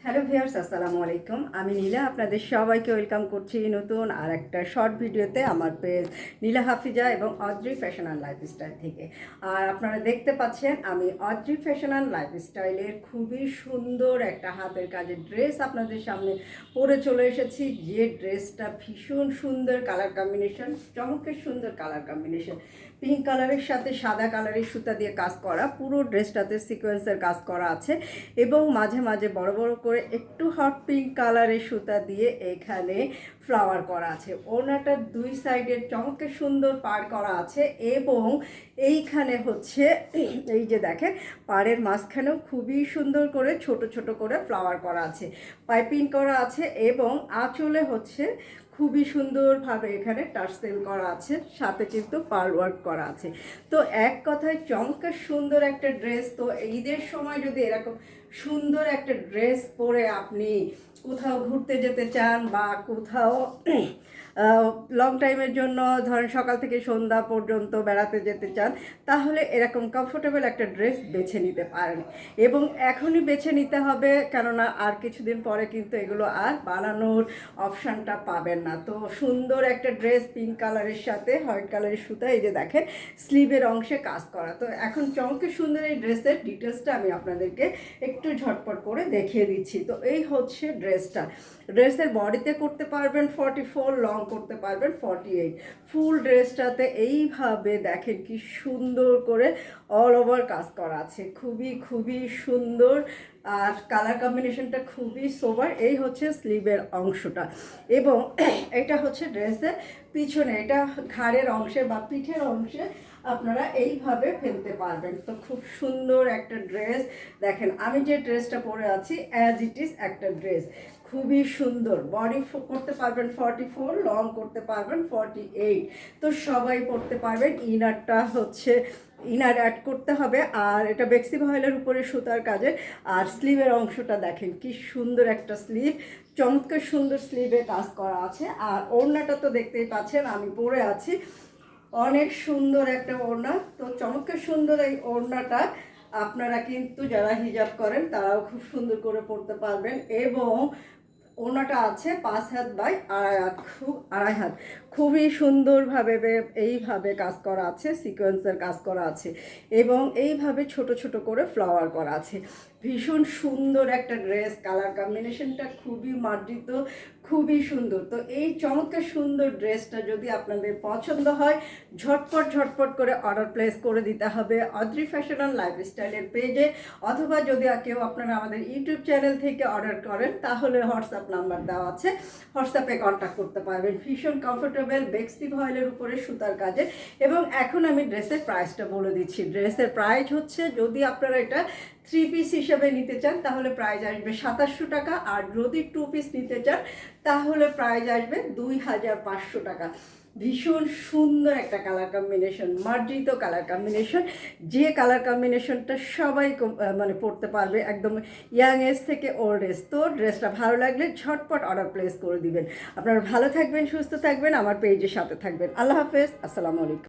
Hello viewers, আসসালামু আলাইকুম। আমি নীলা, আপনাদের সবাইকে ওয়েলকাম করছি নতুন আর একটা শর্ট ভিডিওতে আমার পেজ নীলা হাফিজা এবং অদ্রি ফ্যাশন অ্যান্ড লাইফস্টাইল থেকে। আর আপনারা দেখতে পাচ্ছেন আমি অদ্রি ফ্যাশন অ্যান্ড লাইফস্টাইলের খুবই সুন্দর একটা হাতের কাজের ড্রেস আপনাদের সামনে পরে চলে এসেছি। যে ড্রেসটা ভীষণ সুন্দর কালার কম্বিনেশন, চমৎকার সুন্দর কালার কম্বিনেশন, পিঙ্ক কালারের সাথে সাদা কালারের সুতা দিয়ে কাজ করা, পুরো ড্রেসটাতে সিকোয়েন্সের কাজ করা আছে এবং মাঝে মাঝে বড় বড় করে একটু হট পিঙ্ক কালারের সুতা দিয়ে এখানে ফ্লাওয়ার করা আছে। ওড়নাটার দুই সাইডের চমৎকার সুন্দর পাড় করা আছে এবং এইখানে হচ্ছে এই যে দেখেন পাড়ের মাঝখানেও খুবই সুন্দর করে ছোট ছোট করে ফ্লাওয়ার করা আছে, পাইপিং করা আছে এবং আঁচলে হচ্ছে খুবই সুন্দরভাবে এখানে টার্সেল করা আছে, সাথে কিন্তু পার্ল ওয়ার্ক করা আছে। তো এক কথায় চমৎকার সুন্দর একটা ড্রেস। তো ঈদের সময় যদি এরকম সুন্দর একটা ড্রেস পরে আপনি কোথাও ঘুরতে যেতে চান বা কোথাও লং টাইমের জন্য ধরেন সকাল থেকে সন্ধ্যা পর্যন্ত বেড়াতে যেতে চান, তাহলে এরকম কমফোর্টেবল একটা ড্রেস বেছে নিতে পারেন এবং এখনই বেছে নিতে হবে, কেননা আর কিছুদিন পরে কিন্তু এগুলো আর বানানোর অপশানটা পাবেন না। তো সুন্দর একটা ড্রেস পিঙ্ক কালারের সাথে হোয়াইট কালারের সুতা, এই যে দেখেন স্লিভের অংশে কাজ করা। তো এখন চমৎকার সুন্দর এই ড্রেসের ডিটেলসটা আমি আপনাদেরকে একটু ঝটপট করে দেখিয়ে দিচ্ছি। তো এই হচ্ছে ড্রেসটা। ড্রেসের বডিতে করতে পারবেন 44, লং করতে পারবেন 48। ফুল ড্রেসটাতে এইভাবে দেখেন কি সুন্দর করে অল ওভার কাজ করা আছে, খুবই খুবই সুন্দর। আর কালার কম্বিনেশনটা খুবই সোবার। এই হচ্ছে স্লিভের অংশটা এবং এটা হচ্ছে ড্রেসের পিছনে, এটা ঘাড়ের অংশে বা পিঠের অংশে আপনারা এইভাবে ফেলতে পারবেন। তো খুব সুন্দর একটা ড্রেস। দেখেন আমি যে ড্রেসটা পরে আছি অ্যাজ ইট ইজ একটা ড্রেস, খুবই সুন্দর। বডি করতে পারবেন 44, লং করতে পারবেন 48। তো সবাই পরতে পারবেন। ইনারটা হচ্ছে ইনার অ্যাড করতে হবে আর এটা বেক্সি ভয়েলের উপরে সুতার কাজে। আর স্লিভের অংশটা দেখেন কি সুন্দর একটা স্লিভ, চমৎকার সুন্দর স্লিভে কাজ করা আছে। আর ওড়নাটা তো দেখতেই পাচ্ছেন আমি পরে আছি, অনেক সুন্দর একটা ওড়না। তো চমৎকার সুন্দর এই ওড়নাটা আপনারা কিন্তু যারা হিজাব করেন তারাও খুব সুন্দর করে পরতে পারবেন এবং ওড়নাটা আছে 5 হাত বাই আড়াই হাত, খুব আড়াই হাত, খুবই সুন্দরভাবে এইভাবে কাজ করা আছে, সিকোয়েন্সের কাজ করা আছে এবং এইভাবে ছোট ছোট করে ফ্লাওয়ার করা আছে। ভীষণ সুন্দর একটা ড্রেস, কালার কম্বিনেশনটা খুবই মার্জিত, খুবই সুন্দর। তো এই চমৎকার সুন্দর ড্রেসটা যদি আপনাদের পছন্দ হয় ঝটপট ঝটপট করে অর্ডার প্লেস করে দিতে হবে অদ্রি ফ্যাশন অ্যান্ড লাইফস্টাইলের পেজে, অথবা যদি কেউ আপনারা আমাদের ইউটিউব চ্যানেল থেকে অর্ডার করেন তাহলে হোয়াটসঅ্যাপ নাম্বার দেওয়া আছে, হোয়াটসঅ্যাপে কন্ট্যাক্ট করতে পারবেন। ভীষণ কমফোর্টেবল বেক্সি ভয়েলের উপরে সুতার কাজে। এবং এখন আমি ড্রেসের প্রাইসটা বলে দিচ্ছি। ড্রেসের প্রাইস হচ্ছে, যদি আপনারা এটা 3 পিস হিসেবে নিতে চান তাহলে প্রাইস আসবে 2700 টাকা, আর যদি 2 পিস নিতে চান তাহলে প্রাইস আসবে 2500 টাকা। ভীষণ সুন্দর একটা কালার কম্বিনেশন, মার্জিত কালার কম্বিনেশন, যে কালার কম্বিনেশনটা সবাই মানে পড়তে পারবে, একদম ইয়াং এজ থেকে ওল্ড এজ। তো ড্রেসটা ভালো লাগলে ঝটপট অর্ডার প্লেস করে দিবেন। আপনারা ভালো থাকবেন, সুস্থ থাকবেন, আমার পেজের সাথে থাকবেন। আল্লাহ হাফেজ, আসসালামু আলাইকুম।